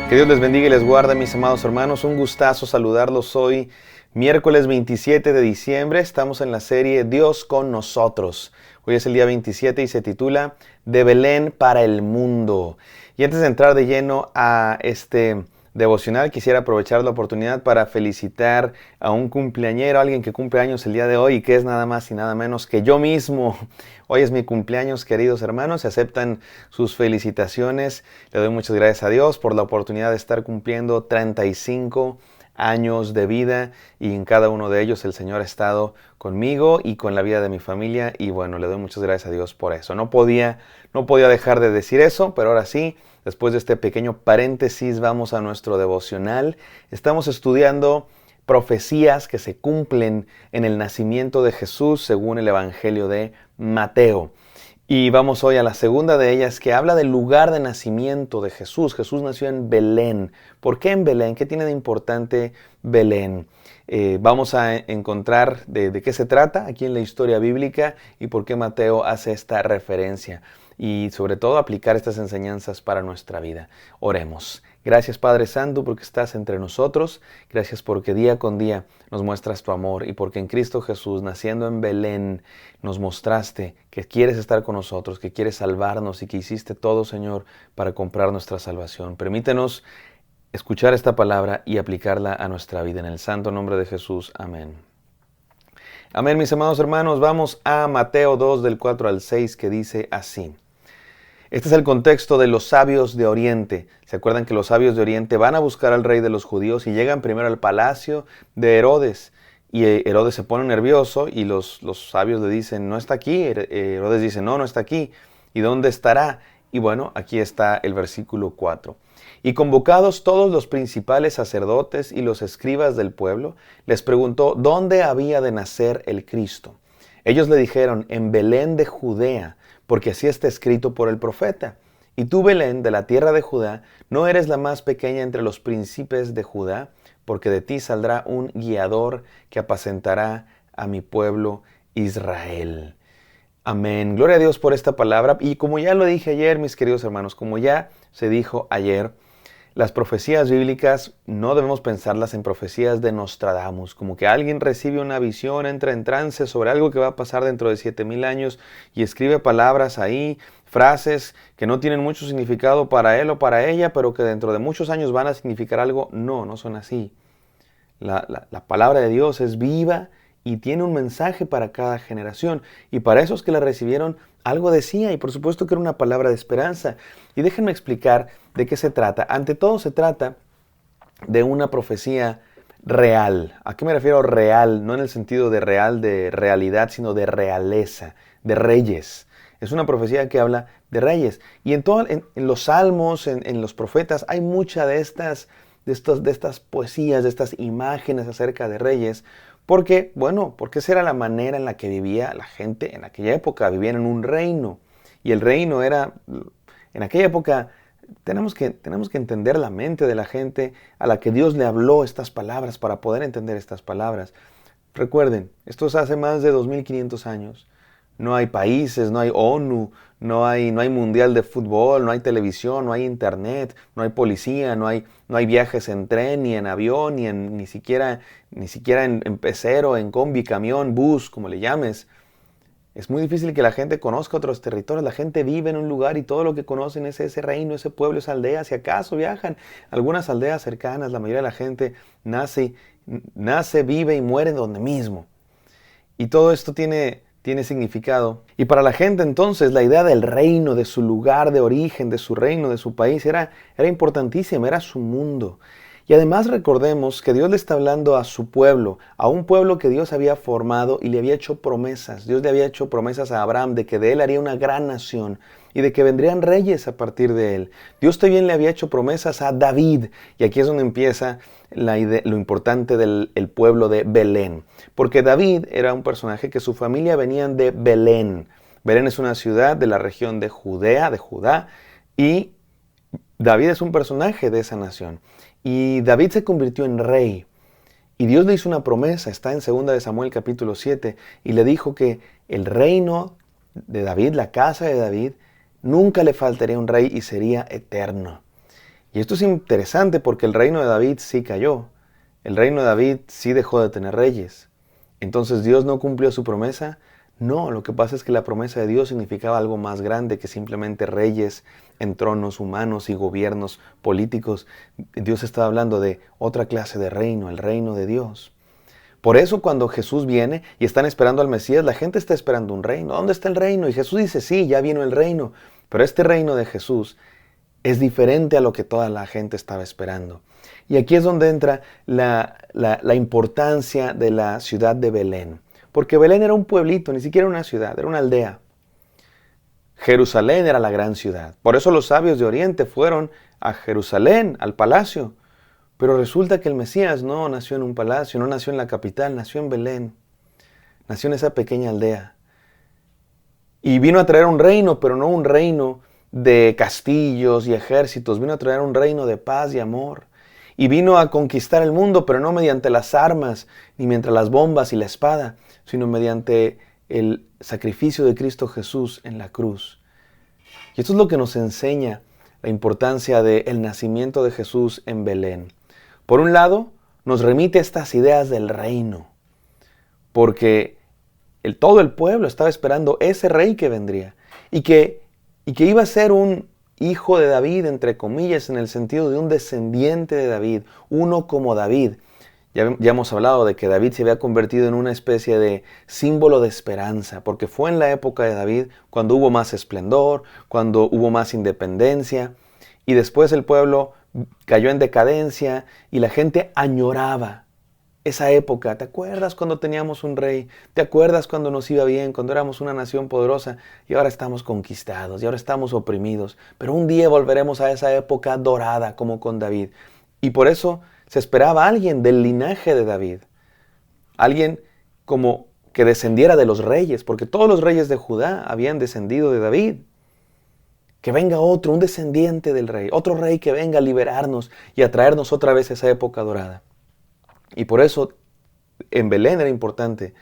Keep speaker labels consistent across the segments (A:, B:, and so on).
A: Que Dios les bendiga y les guarde, mis amados hermanos. Un gustazo saludarlos hoy, miércoles 27 de diciembre. Estamos en la serie Dios con nosotros. Hoy es el día 27 y se titula De Belén para el mundo. Y antes de entrar de lleno a este devocional, quisiera aprovechar la oportunidad para felicitar a un cumpleañero, alguien que cumple años el día de hoy y que es nada más y nada menos que yo mismo. Hoy es mi cumpleaños, queridos hermanos, se aceptan sus felicitaciones. Le doy muchas gracias a Dios por la oportunidad de estar cumpliendo 35 años de vida y en cada uno de ellos el Señor ha estado conmigo y con la vida de mi familia y bueno, le doy muchas gracias a Dios por eso. No podía dejar de decir eso, pero ahora sí, después de este pequeño paréntesis vamos a nuestro devocional. Estamos estudiando profecías que se cumplen en el nacimiento de Jesús según el Evangelio de Mateo. Y vamos hoy a la segunda de ellas que habla del lugar de nacimiento de Jesús. Jesús nació en Belén. ¿Por qué en Belén? ¿Qué tiene de importante Belén? Vamos a encontrar de qué se trata aquí en la historia bíblica y por qué Mateo hace esta referencia. Y sobre todo aplicar estas enseñanzas para nuestra vida. Oremos. Gracias Padre Santo porque estás entre nosotros. Gracias porque día con día nos muestras tu amor y porque en Cristo Jesús, naciendo en Belén, nos mostraste que quieres estar con nosotros, que quieres salvarnos y que hiciste todo, Señor, para comprar nuestra salvación. Permítenos escuchar esta palabra y aplicarla a nuestra vida. En el santo nombre de Jesús. Amén. Amén, mis amados hermanos. Vamos a Mateo 2, del 4 al 6, que dice así. Este es el contexto de los sabios de Oriente. ¿Se acuerdan que los sabios de Oriente van a buscar al rey de los judíos y llegan primero al palacio de Herodes? Y Herodes se pone nervioso y los sabios le dicen, no está aquí. Herodes dice, no está aquí. ¿Y dónde estará? Y bueno, aquí está el versículo 4. Y convocados todos los principales sacerdotes y los escribas del pueblo, les preguntó dónde había de nacer el Cristo. Ellos le dijeron, en Belén de Judea, porque así está escrito por el profeta. Y tú, Belén, de la tierra de Judá, no eres la más pequeña entre los príncipes de Judá, porque de ti saldrá un guiador que apacentará a mi pueblo Israel. Amén. Gloria a Dios por esta palabra. Y como ya lo dije ayer, mis queridos hermanos, como ya se dijo ayer, las profecías bíblicas no debemos pensarlas en profecías de Nostradamus, como que alguien recibe una visión, entra en trance sobre algo que va a pasar dentro de 7,000 años y escribe palabras ahí, frases que no tienen mucho significado para él o para ella, pero que dentro de muchos años van a significar algo. No son así. La palabra de Dios es viva y tiene un mensaje para cada generación. Y para esos que la recibieron, algo decía, y por supuesto que era una palabra de esperanza. Y déjenme explicar de qué se trata. Ante todo se trata de una profecía real. ¿A qué me refiero real? No en el sentido de real, de realidad, sino de realeza, de reyes. Es una profecía que habla de reyes. Y en los salmos, en los profetas, hay mucha de estas poesías, de estas imágenes acerca de reyes. Porque esa era la manera en la que vivía la gente en aquella época. Vivían en un reino. Y el reino era, en aquella época, tenemos que entender la mente de la gente a la que Dios le habló estas palabras para poder entender estas palabras. Recuerden, esto es hace más de 2,500 años. No hay países, no hay ONU, no hay mundial de fútbol, no hay televisión, no hay internet, no hay policía, no hay viajes en tren, ni en avión, ni siquiera en pecero, en combi, camión, bus, como le llames. Es muy difícil que la gente conozca otros territorios. La gente vive en un lugar y todo lo que conocen es ese reino, ese pueblo, esa aldea. Si acaso viajan a algunas aldeas cercanas, la mayoría de la gente nace, vive y muere donde mismo. Y todo esto tiene significado. Y para la gente entonces la idea del reino, de su lugar de origen, de su reino, de su país, era importantísima, era su mundo. Y además recordemos que Dios le está hablando a su pueblo, a un pueblo que Dios había formado y le había hecho promesas. Dios le había hecho promesas a Abraham de que de él haría una gran nación y de que vendrían reyes a partir de él. Dios también le había hecho promesas a David. Y aquí es donde empieza lo importante del pueblo de Belén. Porque David era un personaje que su familia venían de Belén. Belén es una ciudad de la región de Judá, y David es un personaje de esa nación. Y David se convirtió en rey. Y Dios le hizo una promesa, está en 2 de Samuel capítulo 7, y le dijo que el reino de David, la casa de David, nunca le faltaría un rey y sería eterno. Y esto es interesante porque el reino de David sí cayó. El reino de David sí dejó de tener reyes. Entonces, ¿Dios no cumplió su promesa? No, lo que pasa es que la promesa de Dios significaba algo más grande que simplemente reyes en tronos humanos y gobiernos políticos. Dios estaba hablando de otra clase de reino, el reino de Dios. Por eso cuando Jesús viene y están esperando al Mesías, la gente está esperando un reino. ¿Dónde está el reino? Y Jesús dice, sí, ya vino el reino. Pero este reino de Jesús es diferente a lo que toda la gente estaba esperando. Y aquí es donde entra la importancia de la ciudad de Belén. Porque Belén era un pueblito, ni siquiera una ciudad, era una aldea. Jerusalén era la gran ciudad. Por eso los sabios de Oriente fueron a Jerusalén, al palacio. Pero resulta que el Mesías no nació en un palacio, no nació en la capital, nació en Belén. Nació en esa pequeña aldea. Y vino a traer un reino, pero no un reino de castillos y ejércitos. Vino a traer un reino de paz y amor. Y vino a conquistar el mundo, pero no mediante las armas, ni mediante las bombas y la espada, sino mediante el sacrificio de Cristo Jesús en la cruz. Y esto es lo que nos enseña la importancia del nacimiento de Jesús en Belén. Por un lado, nos remite a estas ideas del reino, porque todo el pueblo estaba esperando ese rey que vendría y que iba a ser un hijo de David, entre comillas, en el sentido de un descendiente de David, uno como David. Ya hemos hablado de que David se había convertido en una especie de símbolo de esperanza, porque fue en la época de David cuando hubo más esplendor, cuando hubo más independencia, y después el pueblo cayó en decadencia y la gente añoraba esa época. ¿Te acuerdas cuando teníamos un rey? ¿Te acuerdas cuando nos iba bien, cuando éramos una nación poderosa? Y ahora estamos conquistados, y ahora estamos oprimidos. Pero un día volveremos a esa época dorada como con David. Y por eso se esperaba alguien del linaje de David. Alguien como que descendiera de los reyes, porque todos los reyes de Judá habían descendido de David. Que venga otro, un descendiente del rey, otro rey que venga a liberarnos y a traernos otra vez esa época dorada. Y por eso en Belén era importante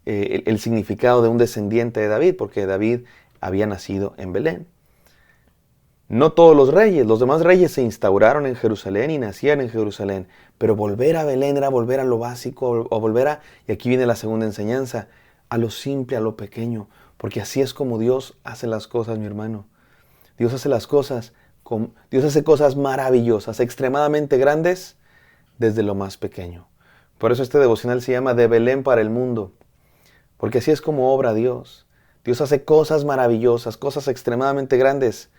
A: el significado de un descendiente de David, porque David había nacido en Belén. No todos los demás reyes se instauraron en Jerusalén y nacían en Jerusalén, pero volver a Belén era volver a lo básico, o y aquí viene la segunda enseñanza, a lo simple, a lo pequeño, porque así es como Dios hace las cosas, mi hermano. Dios hace las cosas, Dios hace cosas maravillosas, extremadamente grandes, desde lo más pequeño. Por eso este devocional se llama De Belén para el mundo, porque así es como obra Dios. Dios hace cosas maravillosas, cosas extremadamente grandes,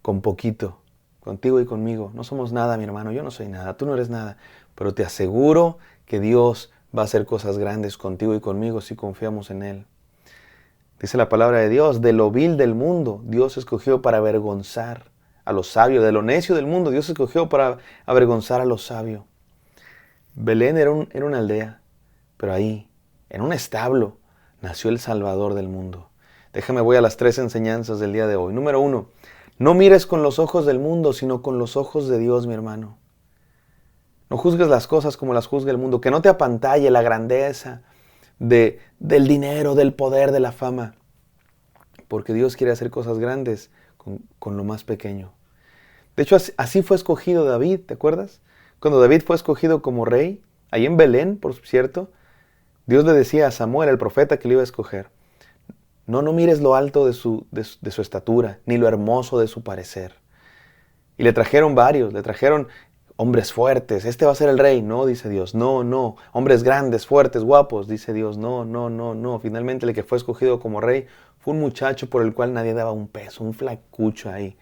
A: con poquito, contigo y conmigo. No somos nada, mi hermano, yo no soy nada, tú no eres nada, pero te aseguro que Dios va a hacer cosas grandes contigo y conmigo si confiamos en Él. Dice la palabra de Dios, de lo vil del mundo, Dios escogió para avergonzar a los sabios. De lo necio del mundo, Dios escogió para avergonzar a los sabios. Belén era una aldea, pero ahí, en un establo, nació el Salvador del mundo. Déjame, voy a las 3 enseñanzas del día de hoy. Número 1, no mires con los ojos del mundo, sino con los ojos de Dios, mi hermano. No juzgues las cosas como las juzga el mundo, que no te apantalle la grandeza del dinero, del poder, de la fama. Porque Dios quiere hacer cosas grandes con lo más pequeño. De hecho, así fue escogido David, ¿te acuerdas? Cuando David fue escogido como rey, ahí en Belén, por cierto, Dios le decía a Samuel, el profeta que le iba a escoger, no mires lo alto de su estatura, ni lo hermoso de su parecer. Y le trajeron varios, le trajeron hombres fuertes, este va a ser el rey. No, dice Dios, no. Hombres grandes, fuertes, guapos, dice Dios, no. Finalmente el que fue escogido como rey fue un muchacho por el cual nadie daba un peso, un flacucho ahí.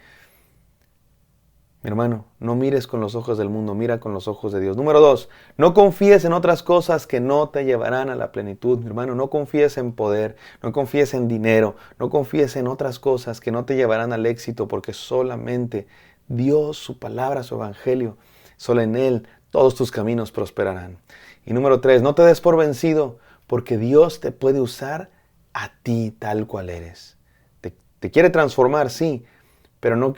A: Mi hermano, no mires con los ojos del mundo, mira con los ojos de Dios. Número 2, no confíes en otras cosas que no te llevarán a la plenitud. Mi hermano, no confíes en poder, no confíes en dinero, no confíes en otras cosas que no te llevarán al éxito, porque solamente Dios, su palabra, su evangelio, solo en Él todos tus caminos prosperarán. Y número 3, no te des por vencido, porque Dios te puede usar a ti tal cual eres. Te quiere transformar, sí, pero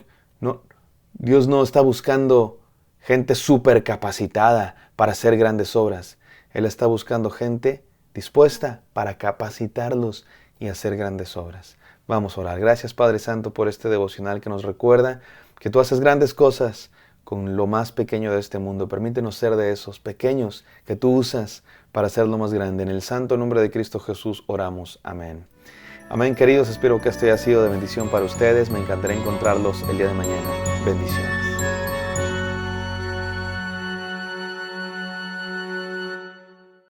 A: Dios no está buscando gente súper capacitada para hacer grandes obras. Él está buscando gente dispuesta para capacitarlos y hacer grandes obras. Vamos a orar. Gracias, Padre Santo, por este devocional que nos recuerda que tú haces grandes cosas con lo más pequeño de este mundo. Permítenos ser de esos pequeños que tú usas para hacerlo más grande. En el santo nombre de Cristo Jesús oramos. Amén. Amén, queridos. Espero que esto haya sido de bendición para ustedes. Me encantará encontrarlos el día de mañana. Bendiciones.